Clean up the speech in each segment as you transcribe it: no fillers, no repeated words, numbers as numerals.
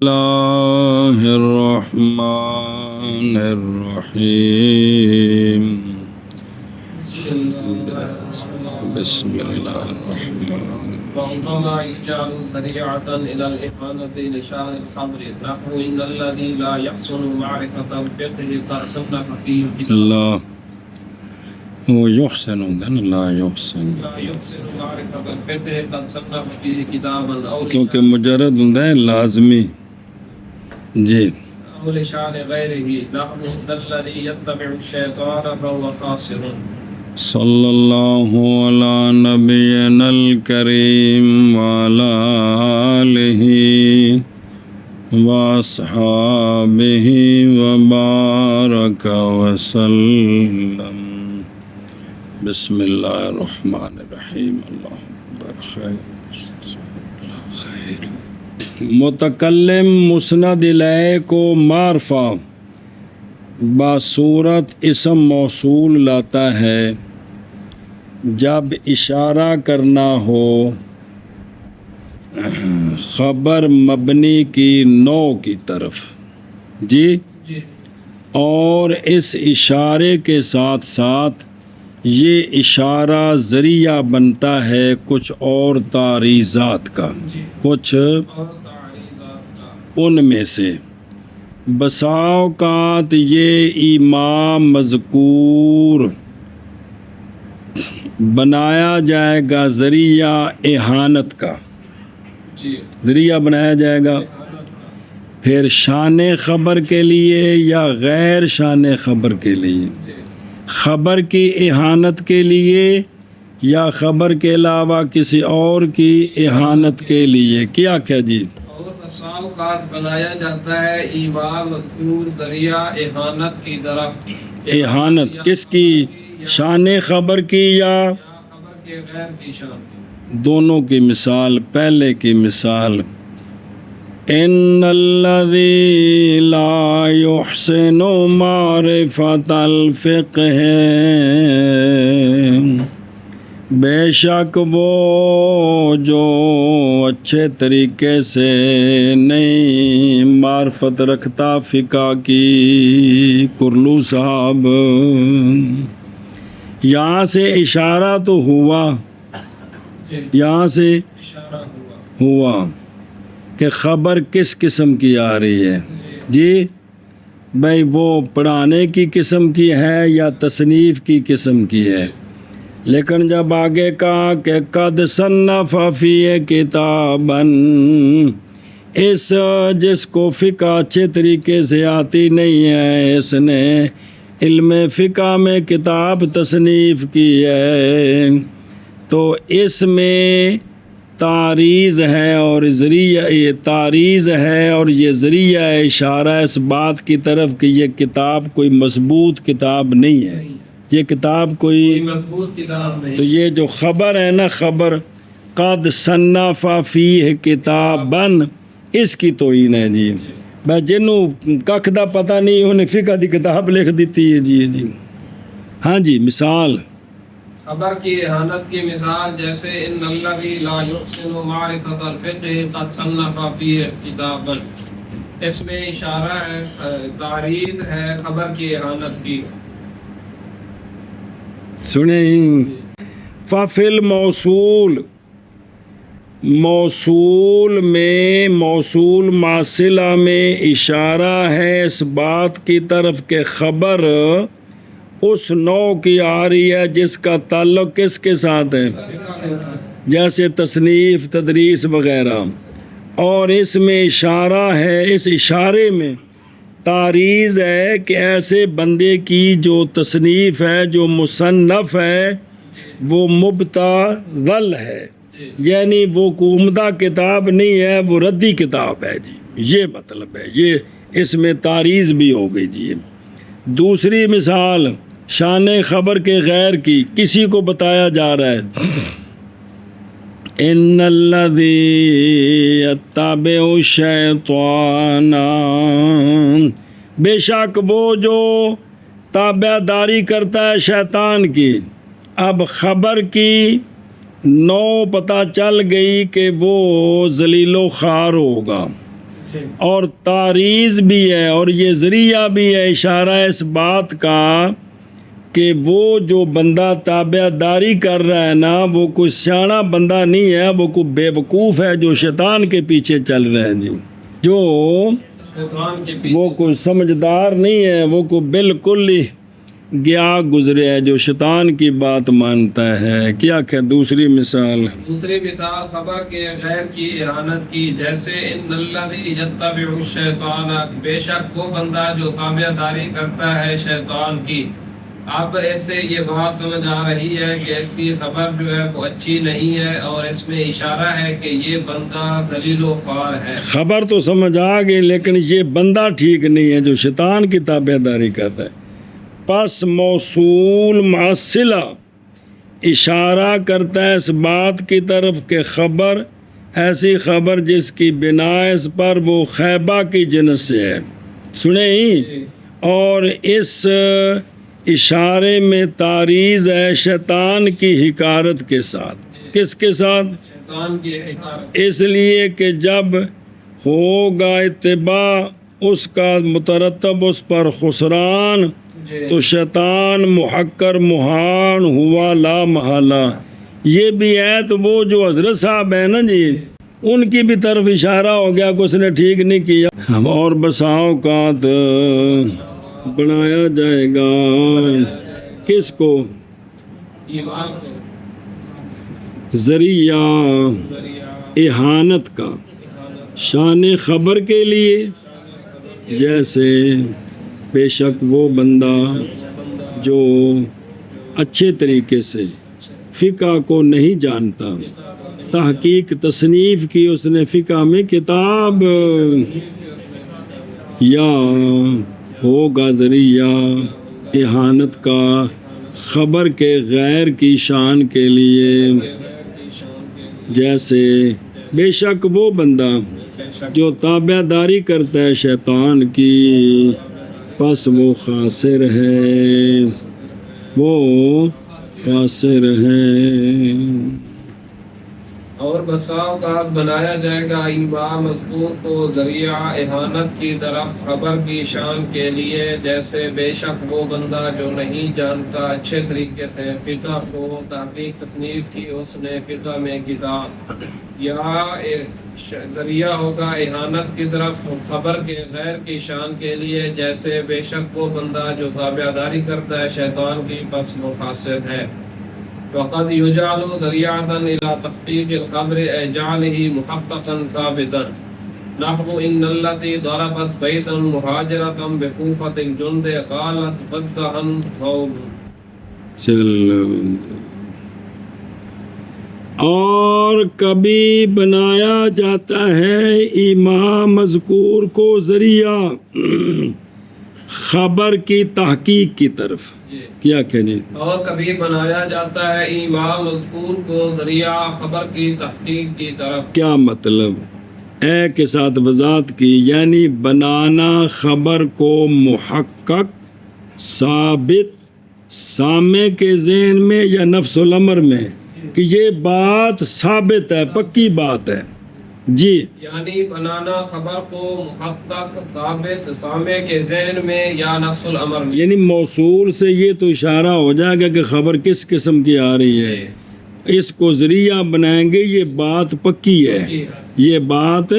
اللہ الرحمن الرحیم بسم اللہ الرحمن فانطلع الرجال سريعة إلى الإحانة لشان الخمر نحو إن الذي لا يحسن معرفة الفقه قد صنف فيه كتابا اللہ وہ یحسن لا یحسن معرفة الفقه قد صنف فيه كتابا أو کیونکہ مجرد ہوتا ہے لازمی جی لشان غيره نحو إن الذي يتبع الشيطان فهو خاسر صلی اللہ علی نبینا الکریم وعلی آلہ واصحابہ وبارک وسلم بسم اللہ الرحمن الرحیم اللہ اکبر خیر متکلم مسند الیہ کو معرفہ باصورت اسم موصول لاتا ہے جب اشارہ کرنا ہو خبر مبنی کی نوع کی طرف جی اور اس اشارے کے ساتھ ساتھ یہ اشارہ ذریعہ بنتا ہے کچھ اور تعریضات کا کچھ ان میں سے بسا اوقات یہ امام مذکور بنایا جائے گا ذریعہ اہانت کا ذریعہ بنایا جائے گا پھر شان خبر کے لیے یا غیر شان خبر کے لیے خبر کی اہانت کے لیے یا خبر کے علاوہ کسی اور کی اہانت کے لیے کیا جی اوقات بنایا جاتا ہے امام مذکور ذریعہ اہانت کی طرف اہانت کس کی شان خبر کی یا خبر کے غیر کی شان دونوں کی مثال پہلے کی مثال ان الذی لا یحسن معرفت الفقہ بے شک وہ جو اچھے طریقے سے نہیں معرفت رکھتا فقہ کی کرلو صاحب یہاں سے اشارہ تو ہوا یہاں سے ہوا کہ خبر کس قسم کی آ رہی ہے جی بھائی وہ پڑھانے کی قسم کی ہے یا تصنیف کی قسم کی ہے لیکن جب آگے کہا کہ قد صنف فی کتابا اس جس کو فقہ اچھے طریقے سے آتی نہیں ہے اس نے علم فقہ میں کتاب تصنیف کی ہے تو اس میں تعریض ہے اور ذریعہ یہ تعریض ہے اور یہ ذریعہ اشارہ اس بات کی طرف کہ یہ کتاب کوئی مضبوط کتاب نہیں ہے یہ کتاب کوئی مضبوط کتاب نہیں تو یہ جو خبر ہے نا خبر قد صنف فیہ کتاباً اس کی توہین ہے جی بھائی جنوں ککھ دا پتہ نہیں انہیں فقہ دی کتاب لکھ دیتی ہے جی ہاں جی مثال خبر کی اہانت کی مثال جیسے ان الذی لا یحسن معرفت الفقہ قد صنف فیہ کتابا اس میں اشارہ ہے تعریض ہے خبر کی اہانت کی سنیں ففل موصول موصول میں موصول ماصلہ میں اشارہ ہے اس بات کی طرف کہ خبر اس نوع کی آ رہی ہے جس کا تعلق کس کے ساتھ ہے جیسے تصنیف تدریس وغیرہ اور اس میں اشارہ ہے اس اشارے میں تعریض ہے کہ ایسے بندے کی جو تصنیف ہے جو مصنف ہے وہ مبتذل ہے یعنی وہ عمدہ کتاب نہیں ہے وہ ردی کتاب ہے جی یہ مطلب ہے یہ اس میں تعریض بھی ہو گئی جی دوسری مثال شان خبر کے غیر کی کسی کو بتایا جا رہا ہے ان الذی یتبع الشیطان بے شک وہ جو تابع داری کرتا ہے شیطان کی اب خبر کی نو پتہ چل گئی کہ وہ ذلیل و خوار ہوگا اور تعریض بھی ہے، اور یہ ذریعہ بھی ہے، اشارہ ہے اس بات کا کہ وہ جو بندہ تابع داری کر رہا ہے نا، وہ کوئی سیاںا بندہ نہیں ہے، وہ کوئی بے وقوف ہے جو شیطان کے پیچھے چل رہا ہے جی، جو شیطان کے پیچھے وہ کوئی سمجھدار نہیں ہے، وہ کوئی بالکل ہی گیا گزرے ہے جو شیطان کی بات مانتا ہے۔ کیا کہ دوسری مثال دوسری مثال خبر کے غیر کی اہانت کی، جیسے ان الذی یتبع الشیطان، بے شک وہ بندہ جو تابع داری کرتا ہے شیطان کی۔ اب ایسے یہ بات سمجھ آ رہی ہے کہ اس کی خبر جو ہے وہ اچھی نہیں ہے، اور اس میں اشارہ ہے کہ یہ بندہ ذلیل و خوار ہے۔ خبر تو سمجھ آ گئی، لیکن یہ بندہ ٹھیک نہیں ہے جو شیطان کی تابع داری کرتا ہے۔ پس موصول مع صلہ اشارہ کرتا ہے اس بات کی طرف کہ خبر ایسی خبر جس کی بنا اس پر وہ خیبہ کی جنس سے ہے، سنیں ہی، اور اس اشارے میں تعریض ہے شیطان کی حکارت کے ساتھ۔ کس کے ساتھ؟ شیطان کی حکارت، اس لیے کہ جب ہوگا اتباع اس کا مترتب اس پر خسران، تو شیطان محقر محان ہوا لا محالہ۔ یہ بھی ہے تو وہ جو حضرت صاحب ہیں نا جی، ان کی بھی طرف اشارہ ہو گیا کہ اس نے ٹھیک نہیں کیا۔ اور بسا اوقات بنایا جائے گا کس کو؟ ایمان کو ذریعہ ذریعہ اہانت کا شان خبر کے لیے، جیسے بے شک وہ بندہ جو اچھے طریقے سے فقہ کو نہیں جانتا، تحقیق تصنیف کی اس نے فقہ میں کتاب، یا ہوگا ذریعہ اہانت کا خبر کے غیر کی شان کے لیے، جیسے بے شک وہ بندہ جو تابع داری کرتا ہے شیطان کی، پس وہ خاسر ہے، وہ خاسر ہے۔ اور بسا اوقات بنایا جائے گا ایمان مذکور کو ذریعہ اہانت کی طرف خبر کی شان کے لیے، جیسے بے شک وہ بندہ جو نہیں جانتا اچھے طریقے سے فقہ کو، تحقیق تصنیف کی اس نے فقہ میں کتاب، یا ذریعہ ہوگا اہانت کی طرف خبر کے غیر کی شان کے لیے، جیسے بے شک وہ بندہ جو تابع داری کرتا ہے شیطان کی، پس وہ فاسد ہے۔ وقد يجعل ذريعة إلى تحقيق الخبر أي جعله محققا ثابتا، نحو إن التي ضربت بيتا مهاجرة بكوفة الجند قالت فتحا قوم۔ اور کبھی بنایا جاتا ہے ایمان مذکور کو ذریعہ خبر کی تحقیق کی طرف۔ کیا کہنے؟ اور کبھی بنایا جاتا ہے ایمان مذکور کو ذریعہ خبر کی تحقیق کی طرف۔ کیا مطلب؟ اے کے ساتھ وضاحت کی، یعنی بنانا خبر کو محقق، ثابت، سامع کے ذہن میں یا نفس الامر میں، کہ یہ بات ثابت ہے، پکی بات ہے جی۔ یعنی بنانا خبر کو محقق، ثابت، سامع کے ذہن میں یا نفس الامر میں، یعنی موصول سے یہ تو اشارہ ہو جائے گا کہ خبر کس قسم کی آ رہی ہے، اس کو ذریعہ بنائیں گے، یہ بات پکی ہے، یہ بات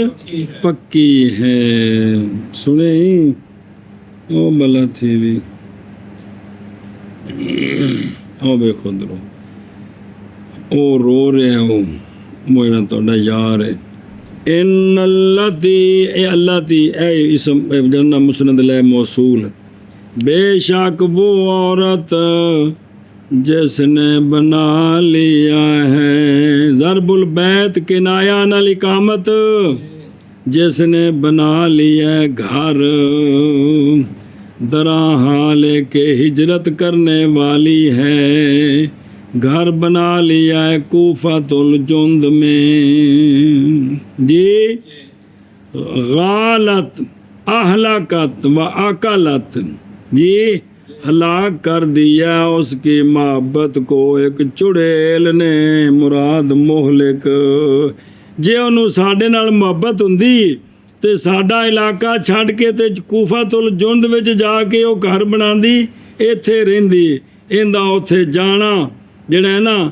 پکی ہے۔ سنیں ہی او بلا تھی بھی او بے خود رو او رو رہے ہو میرا توڑا یار ہے۔ ان اللہ تی اے اسم جنہ مسند لے موصول، بے شک وہ عورت جس نے بنا لیا ہے، ضرب البیت کنایا نہ اقامت، جس نے بنا لیا ہے گھر، درا حال کے ہجرت کرنے والی ہے، گھر بنا لیا ہے کوفۃ الجند میں جی۔ غالت اہلکت و اکلت جی، ہلاک کر دیا اس کی محبت کو ایک چڑیل نے، مراد مہلک، جے انہوں ساڈے نال محبت ہوندی ਤੇ ਸਾਡਾ ਇਲਾਕਾ ਛੱਡ ਕੇ ਤੇ ਕੂਫਾਤੁਲ ਜੁੰਦ ਵਿੱਚ ਜਾ ਕੇ ਉਹ ਘਰ ਬਣਾਉਂਦੀ, ਇੱਥੇ ਰਹਿੰਦੀ। ਇਹਦਾ ਉੱਥੇ ਜਾਣਾ ਜਿਹੜਾ ਹੈ ਨਾ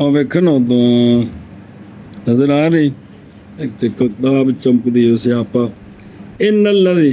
ਆ ਵੇਖਣ ਉਦੋਂ ਨਜ਼ਰ ਆ ਰਹੀ ਇੱਕ ਤੇ ਕਿਤਾਬ ਚਮਕਦੀ ਹੋ ਸਿਆਪਾ। ਇਨ ਅੱਲਜ਼ੀ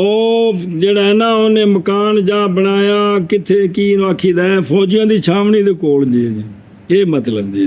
ਉਹ ਜਿਹੜਾ ਹੈ ਨਾ ਉਹਨੇ ਮਕਾਨ ਜਾ ਬਣਾਇਆ ਕਿੱਥੇ, ਕੀ ਨੂੰ ਆਖੀਦਾ ਹੈ, ਫੌਜੀਆਂ ਦੀ ਛਾਵਣੀ ਦੇ ਕੋਲ ਜੀ, ਇਹ ਮਤਲਬ ਜੀ।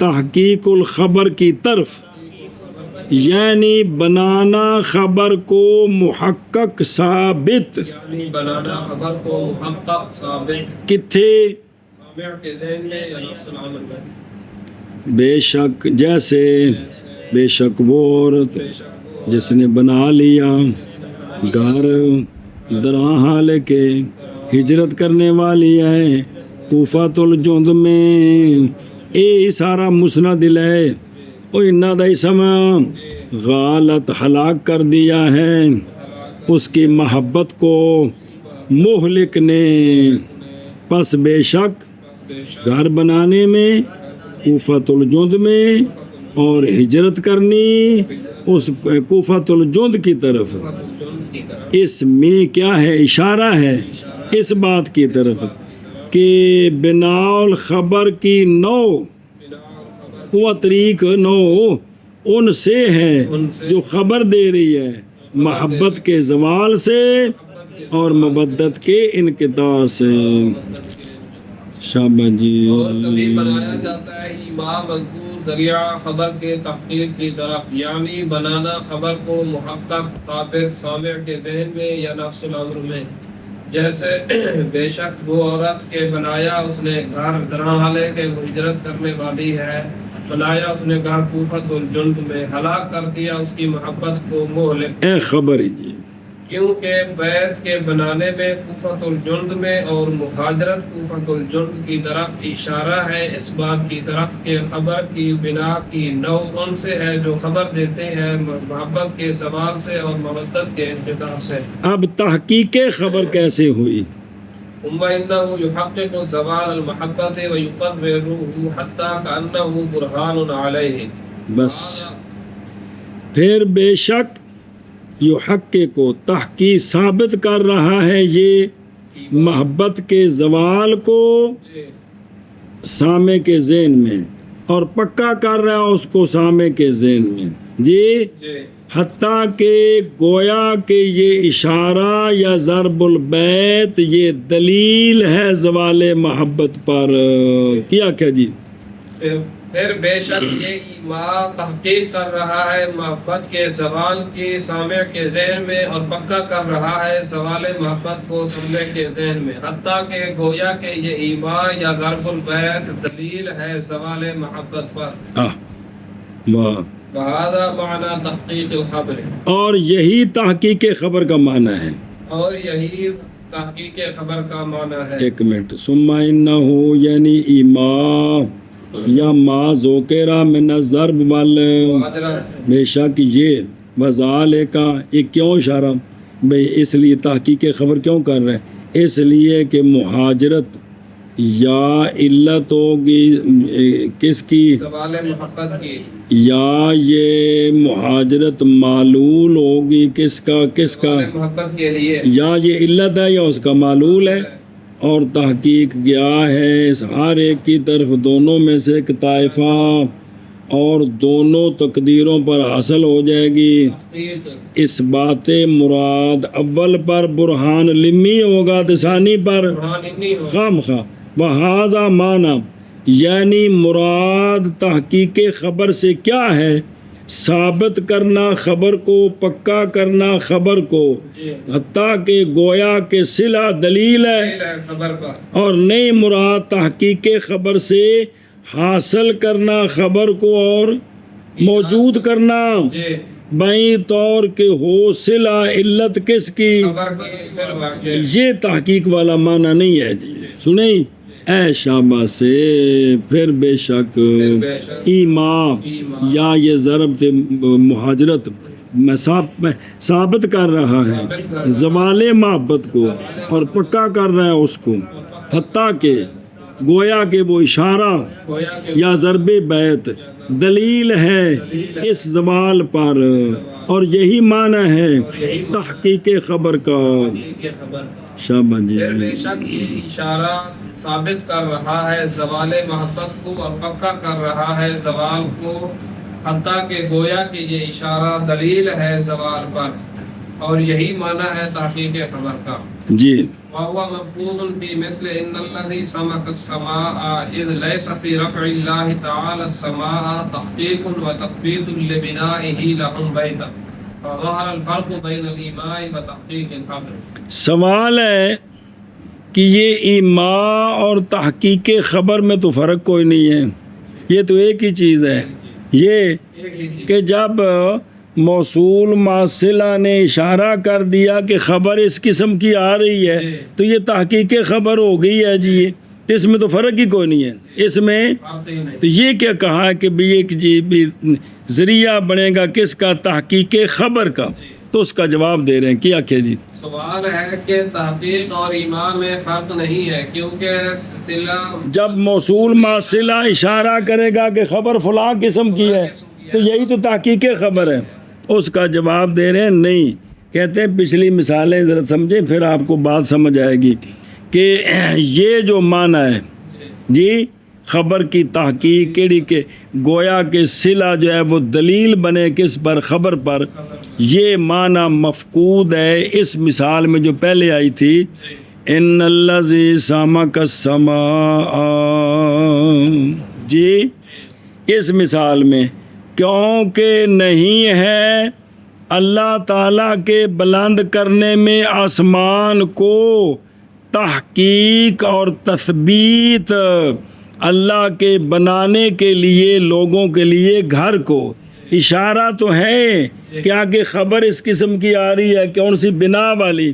تحقیق الخبر کی طرف، یعنی بنانا خبر کو محقق ثابت، یعنی بنانا خبر کو محقق ثابت، کتھے سامع کے ذہن میں یا نفس العمل میں، بے شک جیسے، بے شک وہ عورت جس نے بنا لیا گھر درہا لے کے ہجرت کرنے والی ہے کوفۃ الجند میں، اے سارا مسند ہے او انہاں دا اسم غالت ہلاک کر دیا ہے اس کی محبت کو مہلک نے، پس بے شک گھر بنانے میں کوفۃ الجند میں اور ہجرت کرنی اس کوفۃ الجند کی طرف، اس میں کیا ہے؟ اشارہ ہے اس بات کی طرف کہ بنا الخبر کی نو وہ طریق نو ان سے ہے جو خبر دے رہی ہے محبت کے زوال سے اور مودت کے انقطاع سے۔ شاباش جی۔ اور کبھی بنایا جاتا ہے ایما مذکور ذریعہ خبر کے تحقیق کی طرف، یعنی بنانا خبر کو محقق ثابت سامع کے ذہن میں یا نفس الامر میں، جیسے بے شک وہ عورت کے بنایا اس نے گھر درہالے کے ہجرت کرنے والی ہے، بنایا اس نے گھر کوفۃ الجند میں، ہلاک کر دیا اس کی محبت کو مہلک، اے خبر جی، کیونکہ بیت کے بنانے میں کوفۃ الجند میں اور مہاجرت کوفۃ الجند کی طرف اشارہ ہے اس بات کی طرف کہ خبر کی بنا کی نو ان سے ہے جو خبر دیتے ہیں محبت کے زوال سے اور مودت کے انقطاع سے۔ اب تحقیق خبر کیسے ہوئی؟ ثم انه يحقق زوال المحبت ويقرره حتى كأنه برهان عليه، بس پھر بے شک یحقق کو تحقیق ثابت کر رہا ہے یہ محبت کے زوال کو سامع کے ذہن میں، اور پکا کر رہا ہے اس کو سامع کے ذہن میں جی، حتیٰ کہ گویا کہ یہ اشارہ یا ضرب البیت یہ دلیل ہے زوال محبت پر۔ کیا کیا جی؟ پھر بے شک یہ ایما تحقیق کر رہا ہے محبت کے زوال کی سامع کے ذہن میں، اور پکا کر رہا ہے زوال محبت کو سامع کے ذہن میں، حتیٰ کہ گویا کہ یہ ایما یا ضرب البیت دلیل ہے زوال محبت پر۔ واہ، وہذا معنی تحقیق الخبر، اور یہی تحقیق خبر کا معنی ہے، اور یہی تحقیق خبر کا معنی ہے۔ ایک منٹ، ثم انہ یعنی ایما یا ما ذکر من الضرب بے شک یہ وزالے کا، یہ کیوں اشارہ بھئی؟ اس لیے تحقیق خبر کیوں کر رہے ہیں؟ اس لیے کہ مہاجرت یا علت ہوگی کس کی؟ زوال محبت کی، یا یہ مہاجرت معلول ہوگی کس کا؟ کس کا؟ محبت کے لیے، یا یہ علت ہے یا اس کا معلول ہے، اور تحقیق کیا ہے ہر ایک کی طرف دونوں میں سے ایک طائفہ، اور دونوں تقدیروں پر حاصل ہو جائے گی۔ اس بات مراد اول پر برہان لمی ہوگا، ثانی پر خام خواہ۔ وہذا معنی یعنی مراد تحقیق خبر سے کیا ہے؟ ثابت کرنا خبر کو، پکا کرنا خبر کو، حتیٰ کہ گویا کہ صلہ دلیل ہے، اور نئی مراد تحقیق خبر سے حاصل کرنا خبر کو اور موجود کرنا، بئی طور کہ ہو صلہ علت کس کی؟ یہ تحقیق والا معنی نہیں ہے جی، سنیں اے شابہ سے۔ پھر بے شک ایما یا یہ ضرب تھے مہاجرت میں ثابت کر رہا ہے زوال محبت کو اور پکا کر رہا ہے اس کو، حتیٰ کہ گویا کہ وہ اشارہ یا ضرب بیت دلیل ہے اس زوال پر، اور یہی معنی ہے تحقیق خبر کا۔ شاباش جی۔ بے شک یہ اشارہ ثابت کر رہا ہے زوال محبت کو اور پکا کر رہا ہے زوال کو، حتیٰ کہ گویا کہ یہ اشارہ دلیل ہے زوال پر، اور یہی معنی ہے تحقیق خبر کا۔ جی۔ وهو مفقود بمثل إن الذي سمك السماء إذ ليس في رفع الله تعالى السماء تحقيق وتثبيت لبنائه لهم بيتا فظهر الفرق بين الإيماء وتحقيق الخبر. سوال ہے کہ یہ ایماء اور تحقیق خبر میں تو فرق کوئی نہیں ہے، یہ تو ایک ہی چیز ہے. یہ کہ جب موصول ماصلہ نے اشارہ کر دیا کہ خبر اس قسم کی آ رہی ہے تو یہ تحقیق خبر ہو گئی ہے جی، تو اس میں تو فرق ہی کوئی نہیں ہے اس میں. تو یہ کیا کہا کہ بھی ایک جی ذریعہ بنے گا کس کا؟ تحقیق خبر کا. تو اس کا جواب دے رہے ہیں. کیا کہ جی سوال ہے کہ تحقیق اور ایمان میں فرق نہیں ہے کیونکہ صلہ جب موصول ماصلہ اشارہ کرے گا کہ خبر فلاں قسم کی ہے تو یہی تو تحقیق خبر ہے. اس کا جواب دے رہے ہیں نہیں. کہتے ہیں پچھلی مثالیں ذرا سمجھیں پھر آپ کو بات سمجھ آئے گی کہ یہ جو معنی ہے جی خبر کی تحقیق کیڑی کہ گویا کہ صلہ جو ہے وہ دلیل بنے کس پر؟ خبر پر. یہ معنی مفقود ہے اس مثال میں جو پہلے آئی تھی ان الذی سمک السماء جی، اس مثال میں کیونکہ نہیں ہے اللہ تعالیٰ کے بلند کرنے میں آسمان کو تحقیق اور تثبیت، اللہ کے بنانے کے لیے لوگوں کے لیے گھر کو اشارہ تو ہے کیا کہ خبر اس قسم کی آ رہی ہے کون سی بنا والی،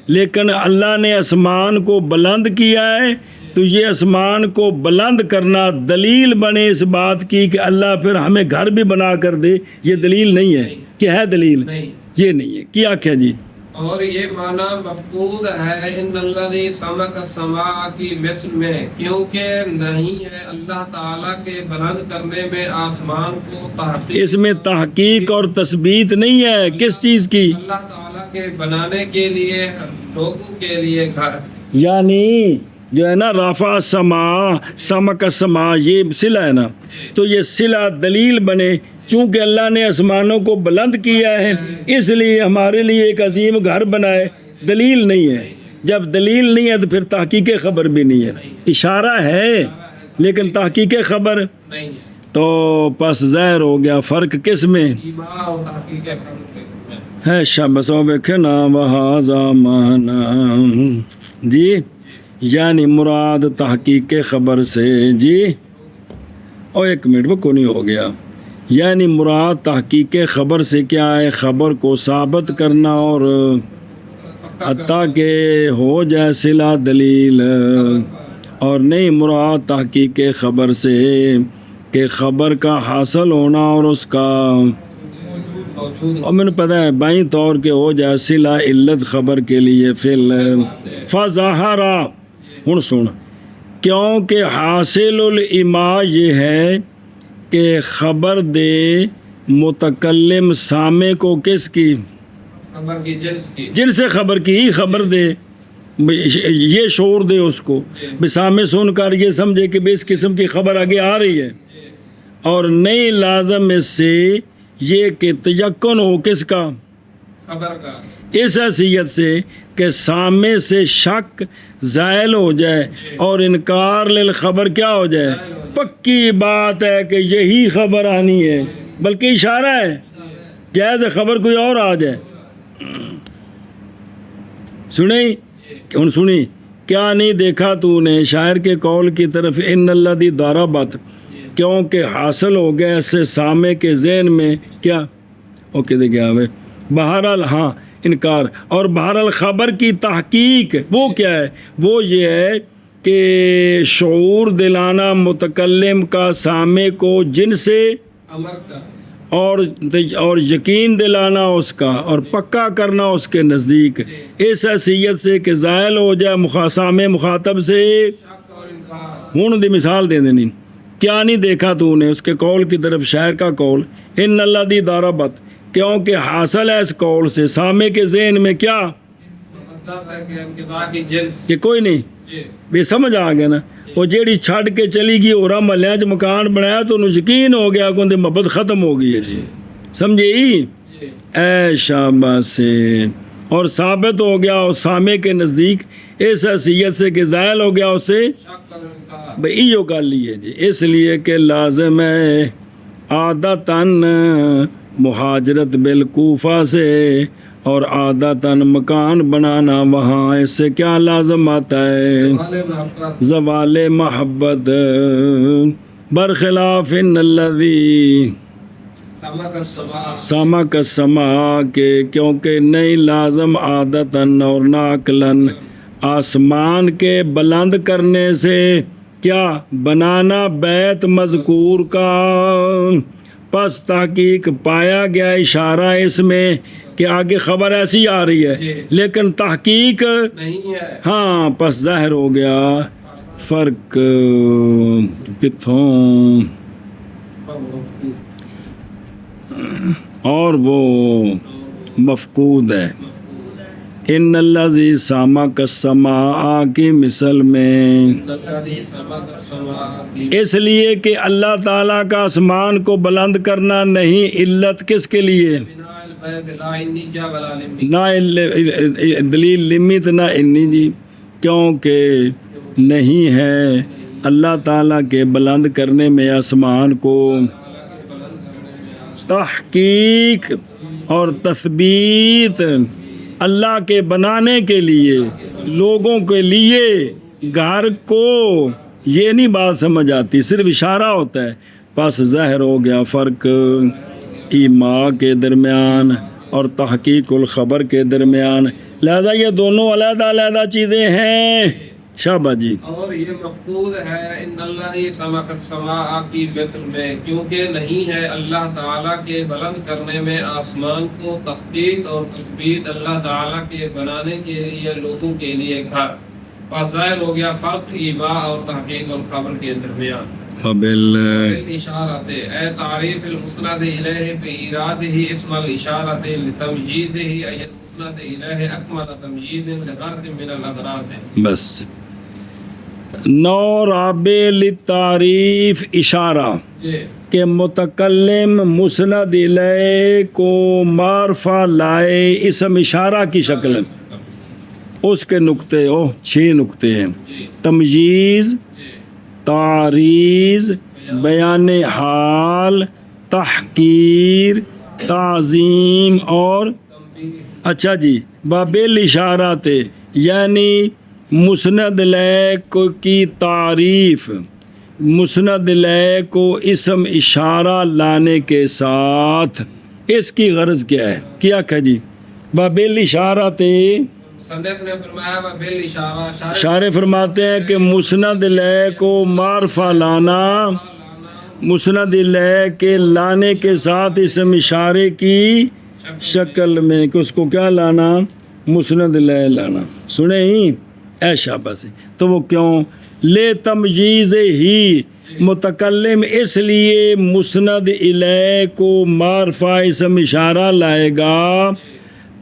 لیکن اللہ نے آسمان کو بلند کیا ہے تو یہ آسمان کو بلند کرنا دلیل بنے اس بات کی کہ اللہ پھر ہمیں گھر بھی بنا کر دے. یہ دلیل نہیں ہے. کیا ہے دلیل؟ یہ نہیں ہے. کیا کیا جی؟ اور یہ معنی مفقود ہے ان الذی سمک السماء کی مثل میں کیونکہ نہیں ہے اللہ تعالیٰ کے بلند کرنے میں آسمان کو تحقیق. اس میں تحقیق اور تثبیت نہیں ہے کس چیز کی؟ اللہ تعالیٰ کے بنانے کے لیے لوگوں کے لیے گھر. یعنی جو ہے نا رفع السماء سمک السماء یہ صلہ ہے نا، تو یہ صلہ دلیل بنے چونکہ اللہ نے آسمانوں کو بلند کیا ہے اس لیے ہمارے لیے ایک عظیم گھر بنائے. دلیل نہیں ہے. جب دلیل نہیں ہے تو پھر تحقیق خبر بھی نہیں ہے. اشارہ ہے لیکن تحقیق خبر نہیں ہے. تو پس ظاہر ہو گیا فرق کس میں ایمان اور تحقیق خبر ہے. شبسو بکھنا وہذا معنی جی، یعنی مراد تحقیق خبر سے جی. اور ایک منٹ وہ کو نہیں ہو گیا. یعنی مراد تحقیق خبر سے کیا ہے؟ خبر کو ثابت کرنا اور حتیٰ کہ ہو جائے صلہ دلیل، اور نہیں مراد تحقیق خبر سے کہ خبر کا حاصل ہونا اور اس کا اور میں پتہ ہے بائیں طور کے ہو جائے صلہ علت خبر کے لیے فل فظاہرہ. ہن سن کیونکہ حاصل الایماء یہ ہے کہ خبر دے متکلم سامع کو کس کی؟ خبر کی جنس کی. جن سے خبر کی ہی خبر دے، یہ شعور دے اس کو بھی سامع سن کر یہ سمجھے کہ بھی اس قسم کی خبر آگے آ رہی ہے. اور نہیں لازم اس سے یہ کہ تیقن ہو کس کا؟ خبر کا. اس حیثیت سے کہ سامع سے شک زائل ہو جائے اور انکار للخبر کیا ہو جائے. پکی بات ہے کہ یہی خبر آنی ہے بلکہ اشارہ ہے، جائز خبر کوئی اور آ جائے. سنیں ان سنی کیا نہیں دیکھا تو نے شاعر کے قول کی طرف ان الذی ضربت، کیونکہ حاصل ہو گیا اس سے سامع کے ذہن میں کیا اوکے دے گیا ہوئے بہرحال ہاں انکار. اور بہرحال خبر کی تحقیق وہ کیا ہے؟ وہ یہ ہے کہ شعور دلانا متکلم کا سامع کو جن سے امر کا اور یقین دلانا اس کا اور پکا کرنا اس کے نزدیک اس حیثیت سے کہ زائل ہو جائے سامع مخاطب سے. شک اور انکار. ہوں دی مثال دے دینی. کیا نہیں دیکھا تو نے اس کے قول کی طرف شاعر کا قول ان الذی ضربت، کیونکہ حاصل ہے اس قول سے سامع کے ذہن میں کیا مطلب ہے کہ انقطاع کی جنس. کہ کوئی نہیں جی. بھی سمجھ آ گیا نا. وہ جیڑی چھڈ کے چلی گئی اور محلے چ مکان بنایا تو انہوں یقین ہو گیا کہ محبت ختم ہو گئی ہے جی. سمجھے جی. اے شاباش سے. اور ثابت ہو گیا اور سامع کے نزدیک اس حیثیت سے کہ زائل ہو گیا اسے شک کا بھئی یہ گل ہی ہے جی، اس لیے کہ لازم ہے عادتاً مہاجرت بالکوفہ سے، اور عادتاً مکان بنانا وہاں، اس سے کیا لازم آتا ہے؟ سوال محبت زوال محبت، برخلاف ان الذی سمک الصبا سمک السما کے، کیونکہ نہیں لازم عادتاً اور ناقلاً آسمان کے بلند کرنے سے کیا بنانا بیت مذکور کا، پس تحقیق پایا گیا اشارہ اس میں کہ آگے خبر ایسی آ رہی ہے لیکن تحقیق نہیں ہے ہاں، پس ظاہر ہو گیا فرق کتھوں، اور وہ مفقود ہے۔ ان الذی سامک السماء کی مثل میں، الذی سمک السماء کی اس لیے کہ اللہ تعالیٰ کا آسمان کو بلند کرنا نہیں، علت کس کے لیے؟ بناء البیت لا انجا ولا لمی نہ دلیل لمت نہ انی جی، کیونکہ نہیں ہے اللہ تعالیٰ کے بلند کرنے میں آسمان کو تحقیق اور تثبیت، اللہ کے بنانے کے لیے، لوگوں کے لیے گھر کو، یہ نہیں بات سمجھ آتی، صرف اشارہ ہوتا ہے۔ پس ظاہر ہو گیا فرق ایما کے درمیان اور تحقیق الخبر کے درمیان، لہذا یہ دونوں علیحدہ علیحدہ چیزیں ہیں۔ شابہ جی، اور یہ مفقود ہے ان الذی سمک السماء کی مثل میں، کیونکہ نہیں ہے اللہ تعالیٰ کے بلند کرنے میں آسمان کو تحقیق اور تثبیت، اللہ تعالیٰ کے بنانے کے لیے لوگوں کے لیے گھر، پس ظاہر ہو گیا فرق ایما اور تحقیق اور خبر کے درمیان۔ وبال اے تعریف المسند الیہ بایرادہ اسم الاشارۃ لتمجیزہ، ای المسند الیہ اکمل تمجیز لغرض من الاغراض۔ بس نو رابع للتعریف اشارہ جی کہ متکلم مسند الیہ کو معرفہ لائے اسم اشارہ کی شکل میں، اس کے نقطے 6 نقطے ہیں: جی تمجیز، جی تعریض، بیان حال، تحقیر، تعظیم اور اچھا جی بابل اشارات، یعنی مسند الیہ کی تعریف، مسند الیہ کو اسم اشارہ لانے کے ساتھ اس کی غرض کیا ہے؟ کیا کہ جی بابل اشارات، مصنف نے فرمایا بالاشارہ، شارح فرماتے ہیں کہ مسند الیہ کو معرفہ لانا، مسند الیہ کے لانے کے ساتھ اسم اشارے کی شکل میں، کہ اس کو کیا لانا؟ مسند الیہ لانا۔ سنیں ہی اے شابہ سے، تو وہ کیوں؟ لے تمجیز ہی، متکلم اس لیے مسند الیہ کو معرفہ اسم اشارہ لائے گا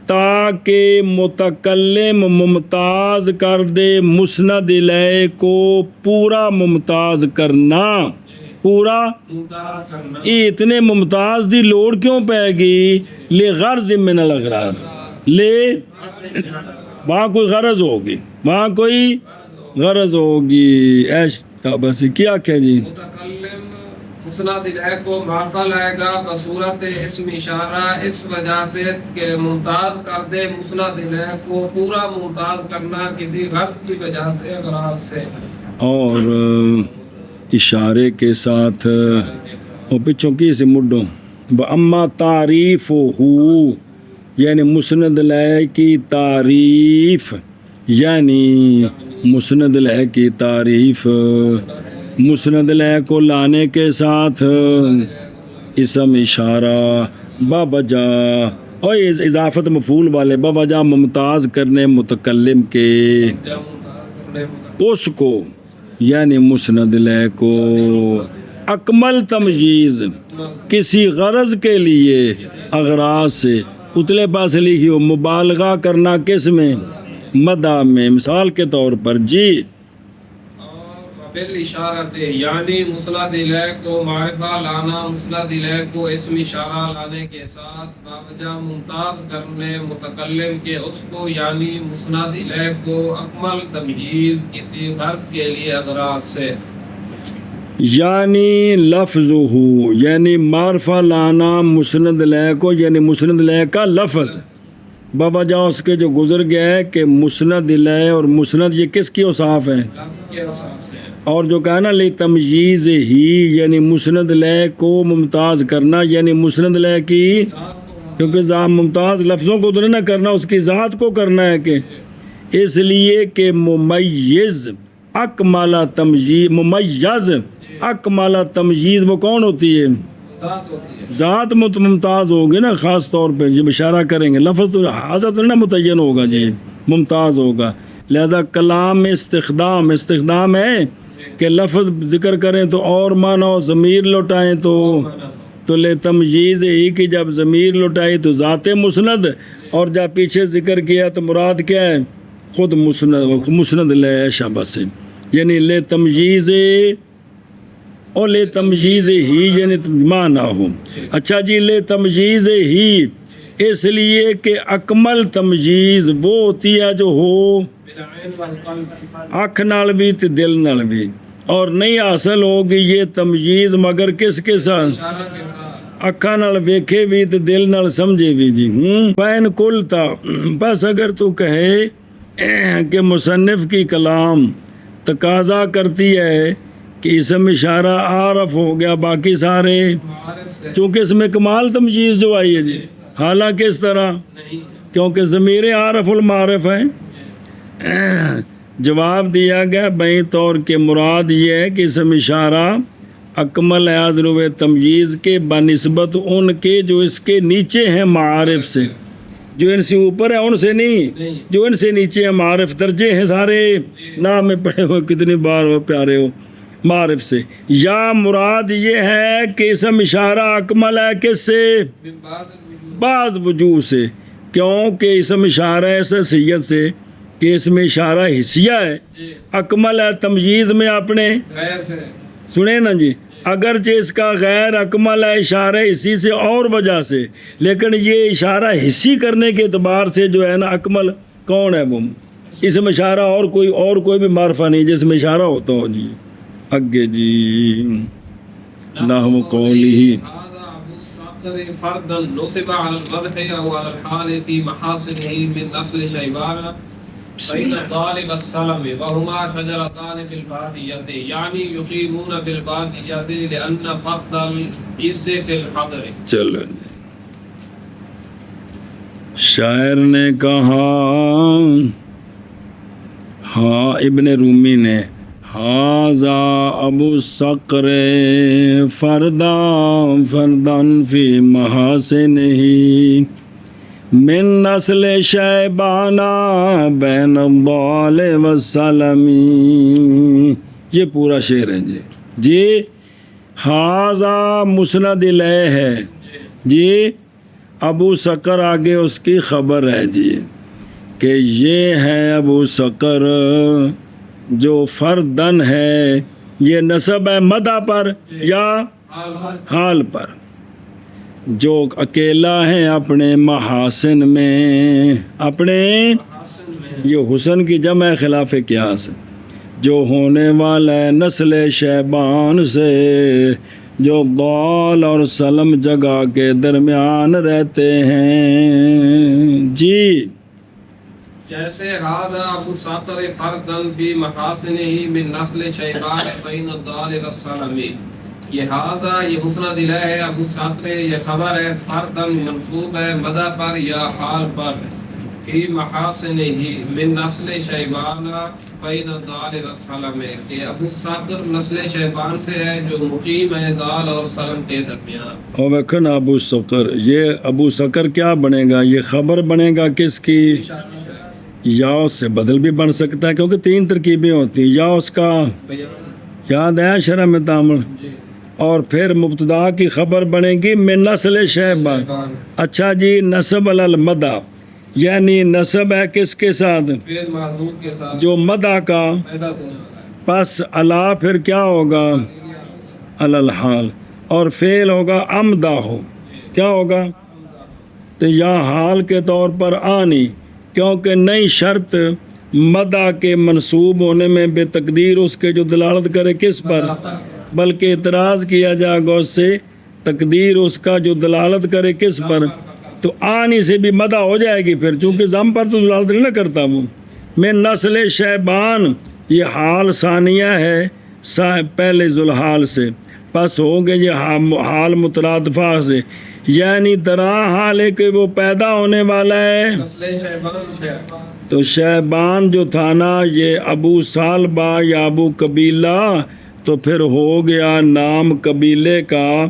تاکہ متکلم ممتاز کر دے مسند الیہ کو پورا ممتاز کرنا، پورا اتنے ممتاز دی لوڑ کیوں پائے گی؟ لے غرض من الاغراض، لے وہاں کوئی غرض ہوگی، وہاں کوئی غرض ہوگی۔ ایش بس کیا کہ جی متکلم مسند الیہ کو معرفہ لائے گا بصورت اسم اشارہ، اس وجہ سے کہ ممتاز کر دے مسند الیہ کو، پورا ممتاز کرنا کسی غرض کی وجہ سے، اغراض سے، اور اشارے کے ساتھ اور پچھوں کی سے مڈوں اما تعریف ہو، یعنی مسند الیہ کی تعریف، یعنی مسند الیہ کی تعریف، مسند الیہ کو لانے کے ساتھ اسم اشارہ بوجہ اور اضافت مفعول والے بوجہ ممتاز کرنے متکلم کے اس کو، یعنی مسند الیہ کو اکمل تمجیز کسی غرض کے لیے، اغراض سے، اتلے پاس لکھی ہو مبالغہ کرنا کس میں؟ مدح میں، مثال کے طور پر جی بالاشارت یعنی مسند الیہ کو معرفہ لانا، مسند الیہ کو اسم اشارہ لانے کے ساتھ باوجہ ممتاز کرنے متکلم کے اس کو یعنی مسند الیہ کو اکمل تمجیز کسی غرض کے لیے اغراض سے، یعنی لفظ ہو یعنی معرفہ لانا مسند الیہ کو یعنی مسند الیہ کا لفظ بوجہ اس کے جو گزر گیا ہے کہ مسند الیہ اور مسند یہ کس کی اوصاف ہیں؟ لفظ کے حساب سے، اور جو کہا نا لی تمجیز ہی یعنی مسند الیہ کو ممتاز کرنا یعنی مسند الیہ کی، کیونکہ ذات ممتاز لفظوں کو تو نہیں نہ کرنا، اس کی ذات کو کرنا ہے کہ اس لیے کہ ممیز اکمل تمجیز، ممیز اکمل تمجیز وہ کون ہوتی ہے؟ ذات ہوتی ہے، ذات ممتاز ہوگی نا، خاص طور پہ جب اشارہ کریں گے لفظ تو حاضر تو نہیں متعین ہوگا جی، ممتاز ہوگا، لہذا کلام میں استخدام ہے کہ لفظ ذکر کریں تو اور معنی ضمیر لوٹائیں تو لے تمجیز ہی کہ جب ضمیر لوٹائی تو ذات مسند، اور جب پیچھے ذکر کیا تو مراد کیا ہے؟ خود مسند لے شابہ سے، یعنی لے تمجیز اور لے تمجیز ہی یعنی معنی ہو۔ اچھا جی، لے تمجیز ہی اس لیے کہ اکمل تمجیز وہ ہوتی ہے جو ہو بالعین والقلب، اکھ نال بھی تے دل نال بھی، اور نہیں حاصل ہوگی یہ تمجیز مگر کس کے ساتھ؟ اشارہ کے ساتھ، اکھاں نال ویکھے بھی تے دل نال سمجھے بھی جی۔ فین کلتا بس اگر تو کہے کہ مصنف کی کلام تقاضا کرتی ہے کہ اسم اشارہ عارف ہو گیا باقی سارے، معارف سے چونکہ اس میں کمال تمجیز جو آئی ہے جی، حالانکہ اس طرح نہیں، کیونکہ ضمیر عارف المعارف ہیں۔ جواب دیا گیا بیں طور کے مراد یہ ہے کہ اسم اشارہ اکمل حاضر ہوئے تمجیز کے بنسبت ان کے جو اس کے نیچے ہیں معارف سے، جو ان سے اوپر ہے ان سے نہیں، جو ان سے نیچے ہیں معارف درجے ہیں سارے، نام میں پڑھے ہوئے کتنی بار ہو پیارے ہو، معارف سے، یا مراد یہ ہے کہ اسم اشارہ اکمل ہے کس سے؟ من بعد الوجود، بعض وجوہ سے، کیونکہ اسم اشارہ ہے حیثیت سے کہ اس میں اشارہ حصیہ ہے، جی اکمل ہے تمجیز میں اپنے، غیر سے، سنیں نا جی، اگرچہ اس کا غیر اکمل ہے اشارہ حصی سے اور وجہ سے، لیکن یہ اشارہ حصی کرنے کے اعتبار سے جو ہے نا اکمل کون ہے وہ اسم اشارہ، اور کوئی بھی معرفہ نہیں جس میں اشارہ ہوتا ہو جی۔ اگے جی نحو قولی هذا ابو الصقر فردا نصب على المدح او على الحال في محاسنه من نسل شيبان بين طالب السلم وهما شجرتان بالبادية يعني يقيمون بالبادية لأن فقد الحس في الحضر۔ چلو شاعر نے کہا، ہاں ابن رومی نے، ہاذا ابو الصقر فردان فی محاسنہ من نسل شیبانا بین الضال والسلم، یہ پورا شعر ہے جی۔ جی ہاذا مسند الیہ ہے جی، ابو صقر آگے اس کی خبر ہے جی کہ یہ ہے ابو صقر جو فردن ہے، یہ نسب ہے مدح پر یا حال پر، جو اکیلا ہے اپنے محاسن میں، اپنے یہ حسن کی جمع خلاف قیاس، جو ہونے والا ہے نسل شیبان سے، جو ضال اور سلم جگہ کے درمیان رہتے ہیں جی۔ جیسے هذا ابو الصقر فردا فی محاسنہ من نسل شیبان بین الضال والسلم، یہ هذا یہ مسند الیہ ہے، ابو الصقر یہ خبر ہے، فردا منصوب ہے مدح پر یا حال پر، فی محاسنہ من نسل شیبان بین الضال والسلم، کہ ابو الصقر نسل شیبان سے ہے جو مقیم ہے ضال اور سلم کے درمیان۔ اور وکھن ابو صقر، یہ ابو صقر کیا بنے گا؟ یہ خبر بنے گا کس کی؟ یا اس سے بدل بھی بن سکتا ہے کیونکہ تین ترکیبیں ہوتی ہیں، یا اس کا یاد ہے شرح میں تعامل، اور پھر مبتدا کی خبر بنے گی من نسل شیبان۔ اچھا جی، نسب علی المدح یعنی نسب ہے کس کے ساتھ؟ فعل معذوف کے ساتھ جو مدح کا پیدا ہونے والا ہے، پس الا پھر کیا ہوگا الحال، اور فعل ہوگا امدا ہو، کیا ہوگا تو یا حال کے طور پر آنی، کیونکہ نئی شرط مدح کے منصوب ہونے میں بے تقدیر اس کے جو دلالت کرے کس پر، بلکہ اعتراض کیا جائے گا اس سے تقدیر اس کا جو دلالت کرے کس پر، تو آنی سے بھی مدح ہو جائے گی پھر، چونکہ ضم پر تو دلالت نہیں نہ کرتا وہ۔ میں نسل شیبان، یہ حال ثانیہ ہے پہلے ذوالحال سے، پس ہو گئے یہ حال مترادفہ سے، یعنی درا حال ہے کہ وہ پیدا ہونے والا ہے۔ نسل شیبان سے تو شیبان جو تھا نا یہ ابو سالبہ یا ابو قبیلہ، تو پھر ہو گیا نام قبیلے کا،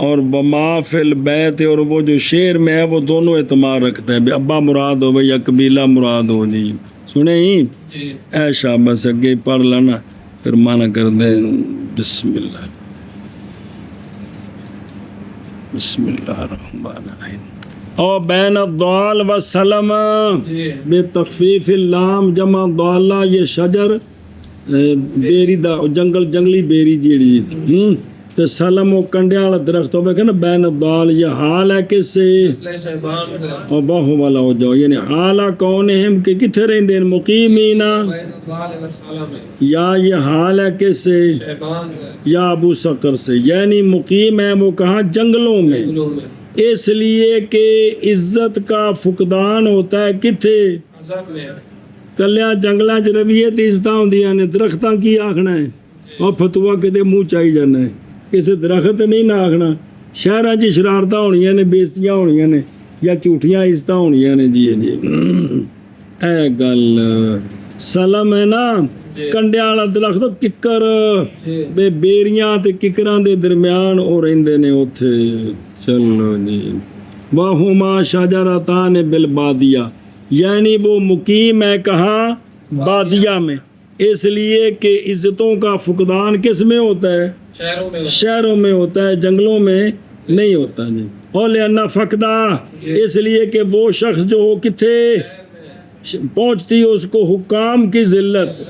اور بما فی البیت، اور وہ جو شعر میں ہے وہ دونوں اعتماد رکھتا ہے، ابا مراد ہو یا قبیلہ مراد ہو جی، سنیں ہی جی اے شاباش، اگے پڑھ لینا پھر مانا کر دیں۔ بسم اللہ، بسم اللہ الرحمن الرحیم۔ او بین الضال والسلم جی بے تخفیف اللام، جمع ضالہ، یہ شجر بیری دا جنگلی بیری جیڑی تے سلم و کنڈے والا درخت ہوئے کہ نا، بین الضال یہ حال ہے کس سے، نسل شیبان سے اور باہو والا ہو جاؤ، یعنی حالا کون ہم کہ کتھے رہندے ہیں مقیمینا، بین الضال والسلام یا یہ حال ہے کس سے شیبان سے یا ابو سقر سے، یعنی مقیم ہے وہ کہاں جنگلوں میں، علوم میں اس لیے کہ عزت کا فقدان ہوتا ہے کتھے عذاب میں کلیاں جنگلاں چ رویے تے عزتاں ہوندیاں نے، درختاں کی آکھنا ہے، اور فتوا کدے منہ چائی جانا ہے، کسے درخت نہیں نہ آکھنا، شہراں چ شرارتاں ہونیاں نے، بےزتیاں ہونیاں نے، یا جھوٹیاں عزتاں ہونیاں نے، جی جی اے گل سلم ہے نا کنڈیاں والا درخت، ککر جی بے بیریاں تے ککراں دے درمیان او رہندے نے اوتھے، چلو جی وَهُمَا شَجَرَتَانِ بِالْبَادِيَةِ، یعنی وہ مقیم ہے کہاں بادیہ میں، اس لیے کہ عزتوں کا فقدان کس میں ہوتا ہے، شہروں میں شہروں میں ہوتا ہے، جنگلوں میں نہیں ہوتا جی۔ اور لِأَنَّ فَقْدَ، اس لیے کہ وہ شخص جو ہو کتھے پہنچتی اس کو حکام کی ذلت،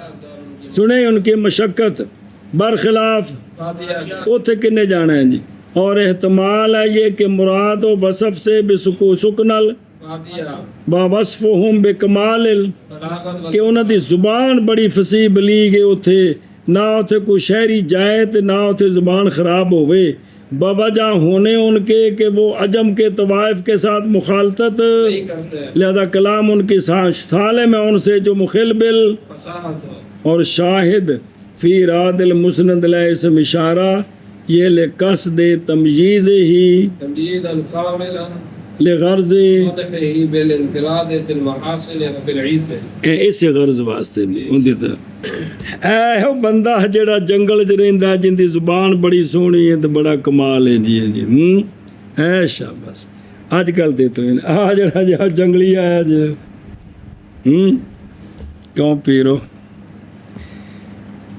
سنیں ان کی مشقت، برخلاف اوتھے کنے جانا ہے جی، اور احتمال ہے یہ کہ مراد و وصف سے سکنل با وصفہم بکمال کہ انہوں دی زبان بڑی فصیح بلیغ ہے اوتھے، نہ اوتھے کوئی شہری جائے تے نہ اوتھے زبان خراب ہوئے، بوجہ ہونے ان کے کہ وہ عجم کے طوائف کے ساتھ مخالطت، نہیں کرتے، لہذا کلام ان کی سالم ہے ان سے جو مخل بل، فصاحت ہو، اور شاہد فی راد المسند علیہ اسم اشارہ، یہ لقصد تمییز ہی تمجید الکامل لغرض، وضعه بالانفراد فی المحاسن و بالعز، اس غرض واسطے بھی اندی تا اے ہو بندہ جڑا جنگل چ رہندا جن دی زبان بڑی سونی ہے تے بڑا کمال ہے جی جی اے شاباش، اج کل تے تو آ جڑا جنگلی آیا جی کیوں پیرو،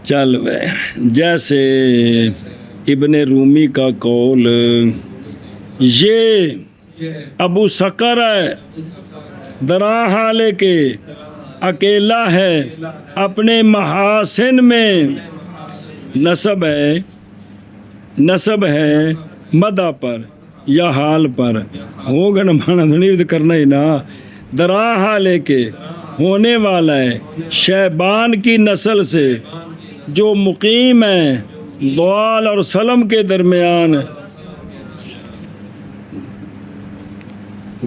چل وے جیسے ابن رومی کا قول، یہ ابو سقر ہے درا حالے کے اکیلا ہے اپنے محاسن میں، نسب ہے مدح پر یا حال پر، ہوگا نا مانا تو نہیں کرنا ہی نا، درا حالے کے ہونے والا ہے شیبان کی نسل سے جو مقیم ہے دوال اور سلم کے درمیان،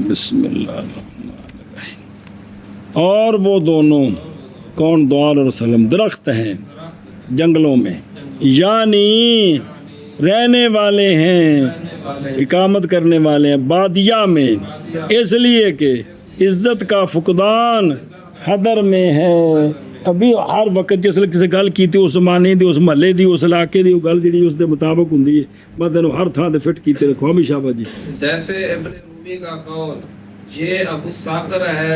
بسم اللہ الرحمن الرحیم، اور وہ دونوں کون دوال اور سلم درخت ہیں جنگلوں میں، یعنی رہنے والے ہیں اقامت کرنے والے ہیں بادیہ میں، اس لیے کہ عزت کا فقدان حدر میں ہے۔ ابھی ہر وقت جس کسی گل کیتی اس زمانے دی، اس محلے دی، اس علاقے دی گل جڑی اس دے مطابق ہوندی ہے، میں تینوں ہر تھان تے فٹ کیتے رکھو ہمیشہ باجی۔ جیسے ابن رومی کا قول، یہ ابو ساقر ہے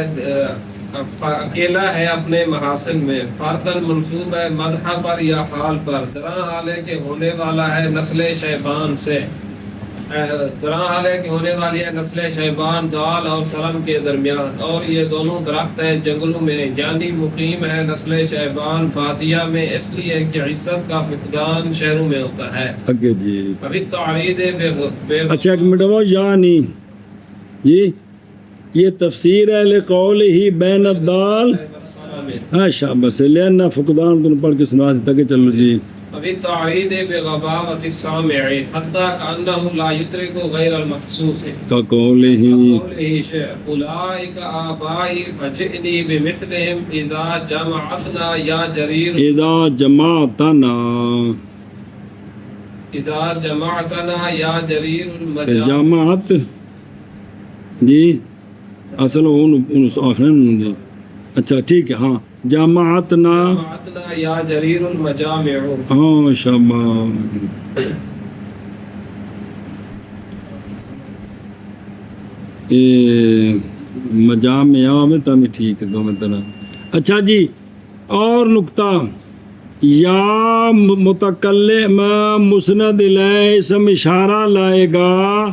اکیلا ہے اپنے محاسن میں، فردن منصوب ہے مدح پر یا حال پر، درا حال ہے کہ ہونے والا ہے نسل شیبان سے، گراں حال ہے کہ ہونے والی ہے نسل شیبان دال اور سلم کے درمیان، اور یہ دونوں درخت ہیں جنگلوں میں، یعنی مقیم ہے نسل شیبان بادیہ میں، اس لیے کہ عزت کا فقدان شہروں میں ہوتا ہے۔ آگے جی ابھی تعرید اچھا ایک منٹ وہ یعنی جی یہ تفسیر ہے لقول ہی بین الدال ہاں شاباش لأن فقدان تم پڑھ کے سنا دیتا کہ چلو جی ابھی تعرید بغباوت السامع حتی کأنہ لا یدرک غیر المحسوس کا قول ہی اولئک آبائی فجئنی بمثلہم اذا جمعتنا یا جریر اذا جماعتنا اذا جمعتنا یا جریر المجاز جامعت جی اصل ان آخر جی اچھا ٹھیک ہے ہاں جامعتنا جمعتنا یا جریر المجامع۔ ہاں شاباش مجامع میں تم ٹھیک ہے دو میں طرح۔ اچھا جی اور نقطہ یا متکلم مسند الیہ اسم اشارہ لائے گا،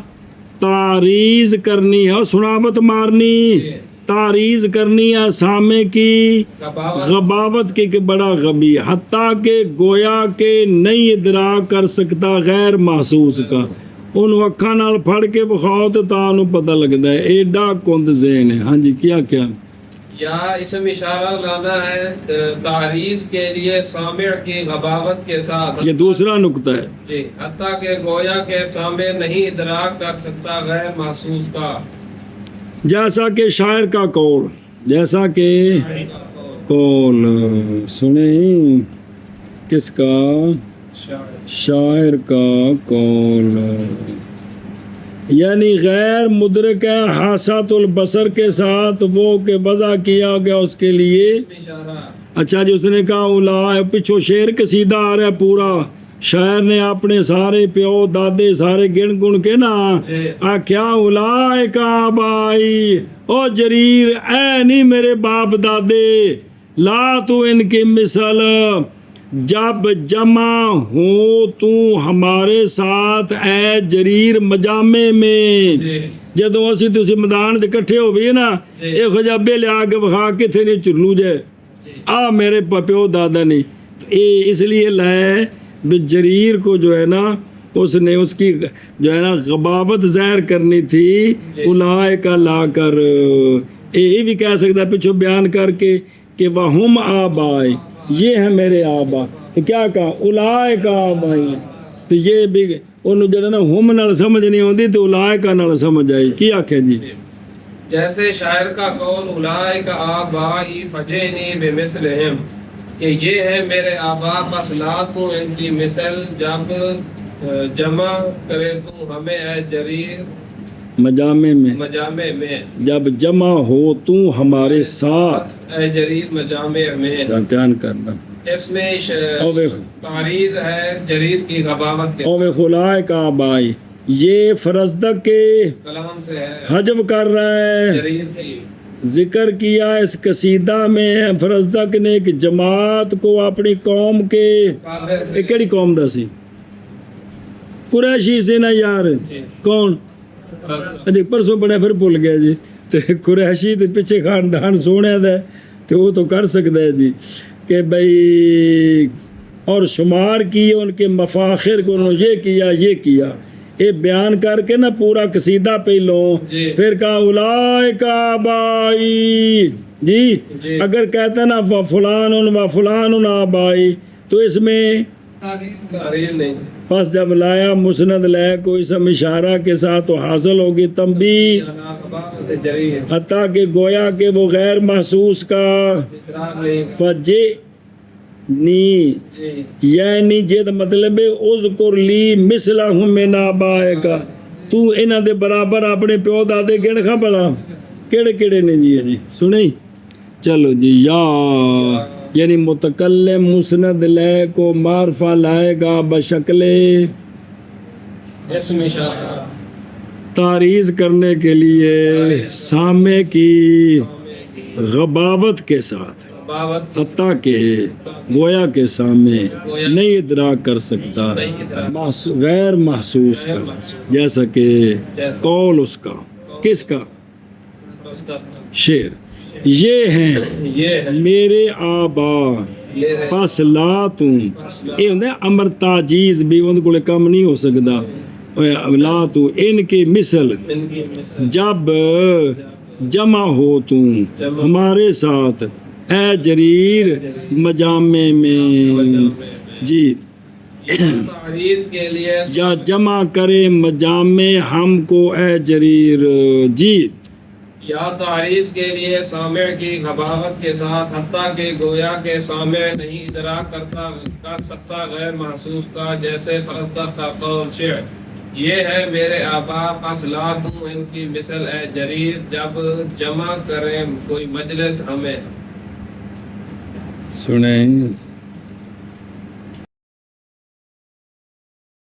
تعریض کرنی ہے سنابت مارنی، تعریض کرنی ہے سامع کی غباوت کے کہ بڑا غبی، حتیٰ کہ گویا کہ نہیں ادراک کر سکتا غیر محسوس کا، ان وکھاں نال پھڑ کے بخاؤ تو تانوں پتہ لگتا ہے ایڈا کند ذہن ہے۔ ہاں جی کیا کیا یا اسم اشارہ لانا ہے تعریض کے لیے سامع کی غباوت کے ساتھ، یہ دوسرا نقطہ ہے جی حتیٰ کہ گویا کہ سامع نہیں ادراک کر سکتا غیر محسوس کا، جیسا کہ شاعر کا قول، جیسا کہ قول سنیں کس کا شاعر کا قول، یعنی غیر مدرک ہے حاسات البصر کے ساتھ وہ کہ وضع کیا گیا اس کے لیے۔ اچھا جی اس نے کہا اولا پچھو شعر قصیدہ آ رہا ہے پورا، شاعر نے اپنے سارے پیو دادے سارے گن گن کے نا آکھیا اولائک آبائی، او جریر اے نہیں میرے باپ دادے، لا تو ان کی مثل، جب جمع ہو تو ہمارے ساتھ اے جریر مجامع میں، جدو اسی تسی میدان تے کٹھے ہو گئے نا ایک خجا بیلے آگے بخا کتھے نہیں چلو جائے آ میرے پیو دادا نہیں، اس لیے لائے جریر کو جو ہے نا اس نے اس کی جو ہے نا غباوت ظاہر کرنی تھی اولائک لا کر، یہ بھی کہہ سکتا ہے پچھو بیان کر کے کہ وہم آبائی، یہ ہے میرے آبا، تو کیا کہا اولائک آبائی، تو یہ بھی انہوں جو ہے نا ہم نال سمجھ نہیں ہوتی تو اولائک نال سمجھ آئی۔ کی آکھے جی جیسے شاعر کا قول اولئک آبائی فجئنی بمثلہم، کہ یہ ہے میرے آبا بس لا تو ان کی مثل، جب جمع کرے تو ہمیں اے جریر مجامع میں، جب جمع ہو تو ہمارے ساتھ اے جریر مجامع میں، دھیان کرنا اس میں تعریض ہے جریر کی غباوت کے او اولائک آبائی، یہ فرزدق کے کلام سے ہے، حجب کر رہا ہے، جریر کی ذکر کیا اس قصیدہ میں فرزدق نے ایک جماعت کو اپنی قوم کے کیڑی قوم دا سی قریشی سے نا یار کون اجے پرسوں بڑے پھر بھول گیا جی، تے قریشی تے پیچھے خاندان سونے دا تے وہ تو کر سکتا ہے جی کہ بھئی اور شمار کیے ان کے مفاخر کو انہوں یہ کیا یہ بیان کر کے نا پورا قصیدہ پہلوں پھر کہا اولائک آبائی جی اگر کہتا نا وفلان آبائی تو اس میں تعریض نہیں، پس جب لایا مسند لے کو اسم اشارہ کے ساتھ تو حاصل ہوگی تنبیہ، حتیٰ کہ گویا کہ وہ غیر محسوس کا فجے نی یعنی جد مطلب اذکر لی مثلہم من آبائک، تو انہاں دے برابر اپنے پیو دادے گن کھا بڑا کیڑے کیڑے نے جی سنیں چلو جی یا یعنی متکلم مسند لے کو معرفہ لائے گا بشکل اسم اشارہ تعریض کرنے کے لیے سامع کی غباوت کے ساتھ۔ خباوت حتیٰ کہ گویا کے سامنے نہیں ادراک کر سکتا غیر محسوس کا، جیسا کہ قول اس کا، کس کا؟ شعر. یہ ہیں میرے آبا پس لا توں، یہ ہوتا ہے امر تاجیز بھی ان کو کم نہیں ہو سکتا. لا تو ان کے مثل جب جمع ہو تم ہمارے ساتھ اے جریر مجامع میں. جی تعریض کے لیے یا جمع کرے مجامع ہم کو اے جریر. جی یا تعریض کے لیے سامع کی خباوت کے ساتھ حتیٰ کہ گویا کے سامع نہیں ادراک کر سکتا غیر محسوس کا، جیسے فرزدق کا قول شعر. یہ ہے میرے آبا پس لا تم ان کی مثل اے جریر جب جمع کریں کوئی مجلس ہمیں. سنیں